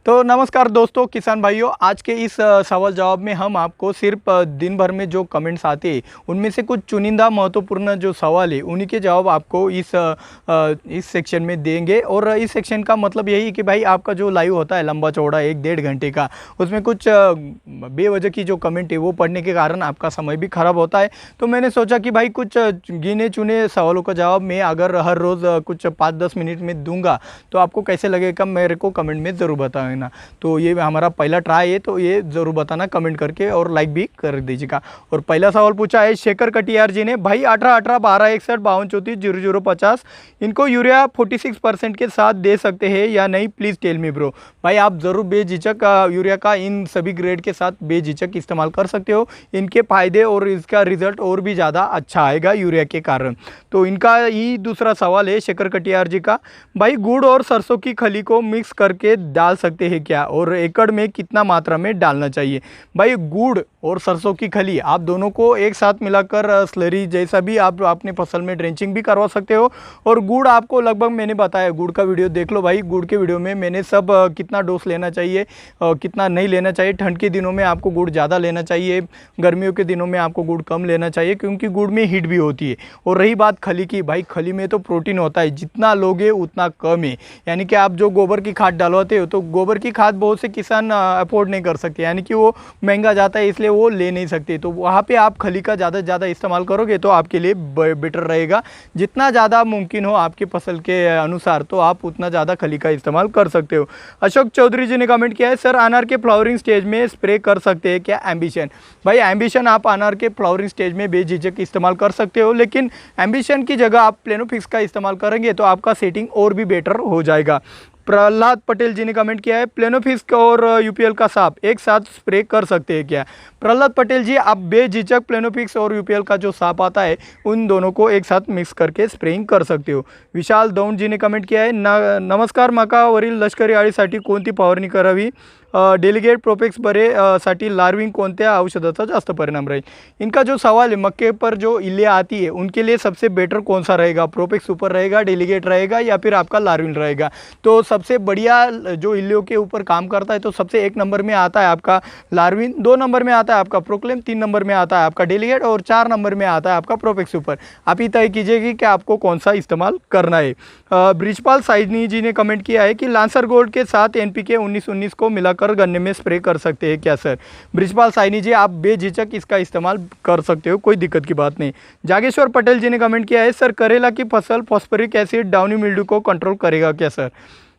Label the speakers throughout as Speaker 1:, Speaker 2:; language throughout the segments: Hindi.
Speaker 1: तो नमस्कार दोस्तों, किसान भाइयों। आज के इस सवाल जवाब में हम आपको सिर्फ दिन भर में जो कमेंट्स आते हैं उनमें से कुछ चुनिंदा महत्वपूर्ण जो सवाल है उन्हीं के जवाब आपको इस सेक्शन में देंगे। और इस सेक्शन का मतलब यही है कि भाई आपका जो लाइव होता है लंबा चौड़ा 1-1.5 घंटे का, उसमें कुछ बेवजह की जो कमेंट है वो पढ़ने के कारण आपका समय भी खराब होता है। तो मैंने सोचा कि भाई कुछ गिने चुने सवालों का जवाब मैं अगर हर रोज़ कुछ 5-10 मिनट में दूंगा तो आपको कैसे लगेगा मेरे को कमेंट में ज़रूर बताएं ना। तो ये हमारा पहला ट्राई है, तो ये ज़रूर बताना कमेंट करके और लाइक भी कर दीजिएगा। और पहला सवाल पूछा है शेखर कटियार जी ने, भाई 18-18-12-61-52-34-050 इनको यूरिया 46% के साथ दे सकते हैं या नहीं, प्लीज़ टेल मी ब्रो। भाई आप ज़रूर बेझिझक यूरिया का इन सभी ग्रेड के साथ बेझिझक इस्तेमाल कर सकते हो। इनके फ़ायदे और इसका रिजल्ट और भी ज़्यादा अच्छा आएगा यूरिया के कारण। तो इनका ही दूसरा सवाल है शेखर कटियार जी का, भाई गुड़ और सरसों की खली को मिक्स करके डाल सकते हैं क्या, और एकड़ में कितना मात्रा में डालना चाहिए। भाई गुड़ और सरसों की खली आप दोनों को एक साथ मिलाकर स्लरी जैसा भी आप अपने फसल में ड्रेंचिंग भी करवा सकते हो। और गुड़ आपको लगभग मैंने बताया, गुड़ का वीडियो देख लो भाई। गुड़ के वीडियो में मैंने सब कितना डोज लेना चाहिए कितना नहीं लेना चाहिए, ठंड के दिनों में आपको गुड़ ज़्यादा लेना चाहिए, गर्मियों के दिनों में आपको गुड़ कम लेना चाहिए, क्योंकि गुड़ में हीट भी होती है। और रही बात खली की, भाई खली में तो प्रोटीन होता है, जितना लोगे उतना कम है। यानी कि आप जो गोबर की खाद डालवाते हो तो गोबर की खाद बहुत से किसान अफोर्ड नहीं कर सकते, यानी कि वो महंगा जाता है इसलिए वो ले नहीं सकते। तो वहाँ पे आप खली का ज़्यादा से ज़्यादा इस्तेमाल करोगे तो आपके लिए बेटर रहेगा। जितना ज़्यादा मुमकिन हो आपके फसल के अनुसार तो आप उतना ज़्यादा खली का इस्तेमाल कर सकते हो। अशोक चौधरी जी ने कमेंट किया है, सर अनार के फ्लावरिंग स्टेज में स्प्रे कर सकते हैं क्या एम्बिशन। भाई एम्बिशन आप अनार के फ्लावरिंग स्टेज में बेझिझक इस्तेमाल कर सकते हो, लेकिन एम्बिशन की जगह आप प्लेनोफिक्स का इस्तेमाल करेंगे तो आपका सेटिंग और भी बेटर हो जाएगा। प्रहलाद पटेल जी ने कमेंट किया है, प्लेनोफिस्क और यूपीएल का साप एक साथ स्प्रे कर सकते हैं क्या। प्रहलाद पटेल जी आप बेझिझक प्लेनोफिक्स और यूपीएल का जो साप आता है उन दोनों को एक साथ मिक्स करके स्प्रेइंग कर सकते हो। विशाल दौंड जी ने कमेंट किया है, नमस्कार, मकावरील लष्करी अळीसाठी कोणती फवारणी करावी, डेलिगेट प्रोपेक्स बरे साठी लार्विंग कोणत्या औषधाचा जास्त परिणाम रहेगा। इनका जो सवाल है, मक्के पर जो इल्लियाँ आती है उनके लिए सबसे बेटर कौन सा रहेगा, प्रोपेक्स सुपर रहेगा, डेलिगेट रहेगा या फिर आपका लार्विन रहेगा। तो सबसे बढ़िया जो इल्लियों के ऊपर काम करता है तो सबसे 1 नंबर में आता है आपका लार्विन, 2 नंबर में आता है आपका प्रोक्लेम, 3 नंबर में आता है आपका डेलिगेट और 4 नंबर में आता है आपका प्रोपेक्स सुपर। आप ही तय कीजिएगा कि आपको कौन सा इस्तेमाल करना है। ब्रिजपाल साइनी जी ने कमेंट किया है कि लांसर गोल्ड के साथ एनपीके 19-19 को मिलाकर गन्ने में स्प्रे कर सकते हैं क्या सर। ब्रिजपाल साइनी जी आप बेझिझक इसका इस्तेमाल कर सकते हो, कोई दिक्कत की बात नहीं। जागेश्वर पटेल जी ने कमेंट किया है, सर करेला की फसल फॉस्फोरिक एसिड डाउनी मिल्ड्यू को कंट्रोल करेगा क्या सर।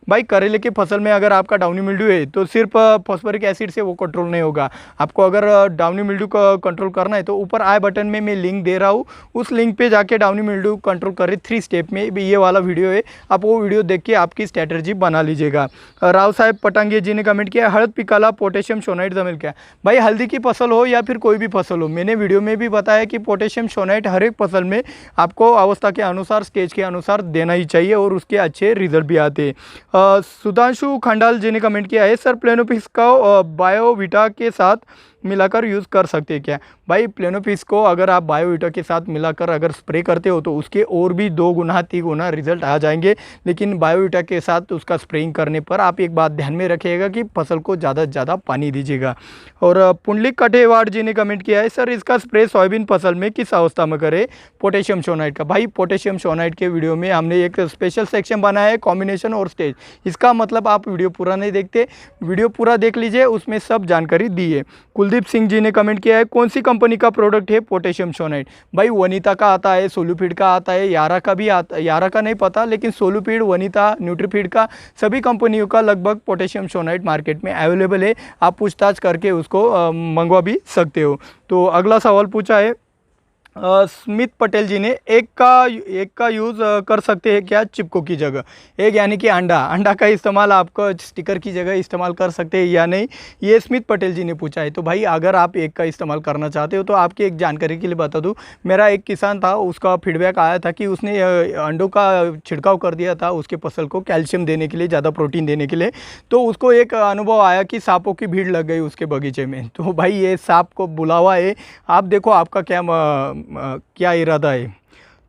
Speaker 1: भाई करेले की फसल में अगर आपका डाउनी मिल्ड्यू है तो सिर्फ फॉस्फोरिक एसिड से वो कंट्रोल नहीं होगा। आपको अगर डाउनी मिल्ड्यू का कंट्रोल करना है तो ऊपर आई बटन में मैं लिंक दे रहा हूँ, उस लिंक पे जाके डाउनी मिल्ड्यू कंट्रोल करें 3 स्टेप में भी, ये वाला वीडियो है, आप वो वीडियो देख के आपकी स्ट्रैटेजी बना लीजिएगा। राव साहेब पटांगे जी ने कमेंट किया, हळद पिकाला पोटेशियम सोनाइट जमेल क्या। भाई हल्दी की फसल हो या फिर कोई भी फसल हो, मैंने वीडियो में भी बताया कि पोटेशियम सोनाइट हर एक फसल में आपको अवस्था के अनुसार स्टेज के अनुसार देना ही चाहिए और उसके अच्छे रिजल्ट भी आते हैं। सुधांशु खंडाल जी ने कमेंट किया है, सर प्लेनोफिक्स का बायोविटा के साथ मिलाकर यूज़ कर सकते हैं क्या। भाई प्लेनोफिक्स को अगर आप बायोविटा के साथ मिलाकर अगर स्प्रे करते हो तो उसके और भी 2 गुना 3 गुना रिजल्ट आ जाएंगे, लेकिन बायोविटा के साथ उसका स्प्रेइंग करने पर आप एक बात ध्यान में रखिएगा कि फसल को ज़्यादा से ज़्यादा पानी दीजिएगा। और पुंडलिक कटेवाड़ जी ने कमेंट किया है, सर इसका स्प्रे सोयाबीन फसल में किस अवस्था में करें पोटेशियम सोनाइट का। भाई पोटेशियम सोनाइट के वीडियो में हमने एक स्पेशल सेक्शन बनाया है कॉम्बिनेशन और स्टेज, इसका मतलब आप वीडियो पूरा नहीं देखते, वीडियो पूरा देख लीजिए, उसमें सब जानकारी दी है। कुलदीप सिंह जी ने कमेंट किया है, कौन सी कंपनी का प्रोडक्ट है पोटेशियम सोनाइट। भाई वनीता का आता है, सोलूफीड का आता है, यारा का भी आता, यारा का नहीं पता, लेकिन सोलूफीड, वनीता, न्यूट्रीफीड का सभी कंपनियों का लगभग पोटेशियम सोनाइट मार्केट में अवेलेबल है। आप पूछताछ करके उसको मंगवा भी सकते हो। तो अगला सवाल पूछा है स्मित पटेल जी ने, एक का यूज़ कर सकते हैं क्या चिपको की जगह। एक यानी कि अंडा का इस्तेमाल आपको स्टिकर की जगह इस्तेमाल कर सकते हैं या नहीं, ये स्मित पटेल जी ने पूछा है। तो भाई अगर आप एक का इस्तेमाल करना चाहते हो तो आपकी एक जानकारी के लिए बता दूं, मेरा एक किसान था, उसका फीडबैक आया था कि उसने अंडों का छिड़काव कर दिया था उसके फसल को कैल्शियम देने के लिए, ज़्यादा प्रोटीन देने के लिए। तो उसको एक अनुभव आया कि सांपों की भीड़ लग गई उसके बगीचे में। तो भाई ये सांप को बुलावा है, आप देखो आपका क्या इरादा है।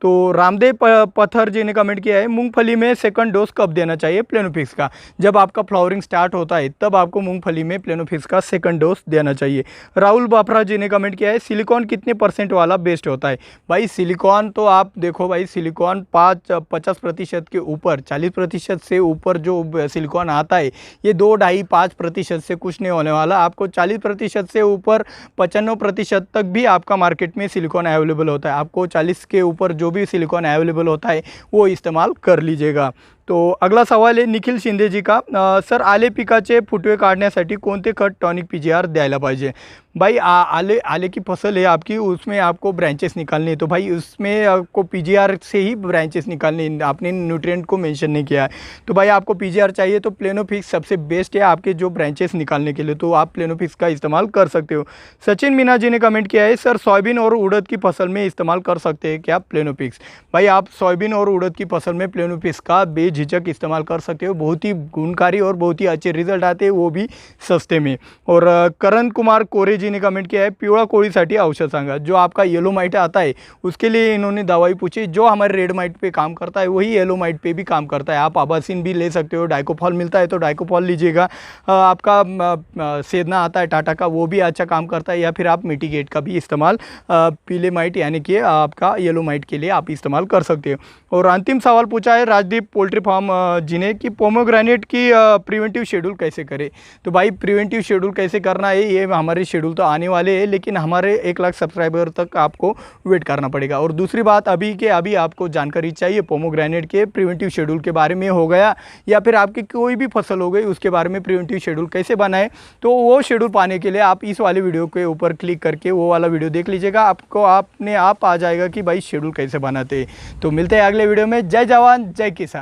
Speaker 1: तो रामदेव पत्थर जी ने कमेंट किया है, मूंगफली में सेकंड डोज कब देना चाहिए प्लेनोफिक्स का? जब आपका फ्लावरिंग स्टार्ट होता है तब आपको मूंगफली में प्लेनोफिक्स का सेकंड डोज देना चाहिए। राहुल बाफरा जी ने कमेंट किया है, सिलिकॉन कितने % वाला बेस्ट होता है? भाई सिलिकॉन तो आप देखो भाई, सिलिकॉन 50% के ऊपर, 40% से ऊपर जो सिलिकॉन आता है ये 2-2.5-5% से कुछ नहीं होने वाला। आपको 40% से ऊपर 95% तक भी आपका मार्केट में सिलिकॉन अवेलेबल होता है। आपको 40 के ऊपर जो भी सिलिकॉन अवेलेबल होता है वो इस्तेमाल कर लीजिएगा। तो अगला सवाल आहे निखिल शिंदे जी का, सर आले पिकाचे फुटवे काढण्यासाठी कोणते खत टॉनिक पीजीआर द्यायला पाहिजे? भाई आले आले की फसल है आपकी, उसमें आपको ब्रांचेस निकालनी है, तो भाई उसमें आपको पीजीआर से ही ब्रांचेस निकालनी है। आपने न्यूट्रिएंट को मेंशन नहीं किया है, तो भाई आपको पीजीआर चाहिए तो प्लेनोफिक्स सबसे बेस्ट है आपके जो ब्रांचेस निकालने के लिए, तो आप प्लेनोफिक्स का इस्तेमाल कर सकते हो। सचिन मीना जी ने कमेंट किया है, सर सोयाबीन और उड़द की फसल में इस्तेमाल कर सकते हैं क्या प्लेनोफिक्स? भाई आप सोयाबीन और उड़द की फसल में प्लेनोफिक्स का बेझिझक इस्तेमाल कर सकते हो। बहुत ही गुणकारी और बहुत ही अच्छे रिजल्ट आते हैं, वो भी सस्ते में। और करण कुमार कोरे जी ने कमेंट किया है, पिवळा कोळीसाठी औषध सांगा। जो आपका येलो माइट आता है उसके लिए इन्होंने दवाई पूछी, जो हमारे रेड माइट पे काम करता है वही येलो माइट पे भी काम करता है। आप आबासिन भी ले सकते हो, डाइकोफॉल मिलता है तो डाइकोफॉल लीजिएगा। आपका सेदना आता है टाटा का, वो भी अच्छा काम करता है। या फिर आप मिटिगेट का भी इस्तेमाल पीले माइट यानी कि आपका येलो माइट के लिए आप इस्तेमाल कर सकते हो। और अंतिम सवाल पूछा है राजदीप पोल्ट्री फार्म जी ने कि पोमोग्रेनेट की प्रिवेंटिव शेड्यूल कैसे करें? तो भाई प्रिवेंटिव शेड्यूल कैसे करना है, ये हमारे शेड्यूल तो आने वाले हैं, लेकिन हमारे 1 लाख सब्सक्राइबर तक आपको वेट करना पड़ेगा। और दूसरी बात, अभी के अभी आपको जानकारी चाहिए पोमोग्रेनेट के प्रिवेंटिव शेड्यूल के बारे में हो गया, या फिर आपकी कोई भी फसल हो गई उसके बारे में प्रिवेंटिव शेड्यूल कैसे बनाए, तो वो शेड्यूल पाने के लिए आप इस वाले वीडियो के ऊपर क्लिक करके वो वाला वीडियो देख लीजिएगा। आपको अपने आप आ जाएगा कि भाई शेड्यूल कैसे बनाते हैं। तो मिलते हैं अगले वीडियो में। जय जवान जय किसान।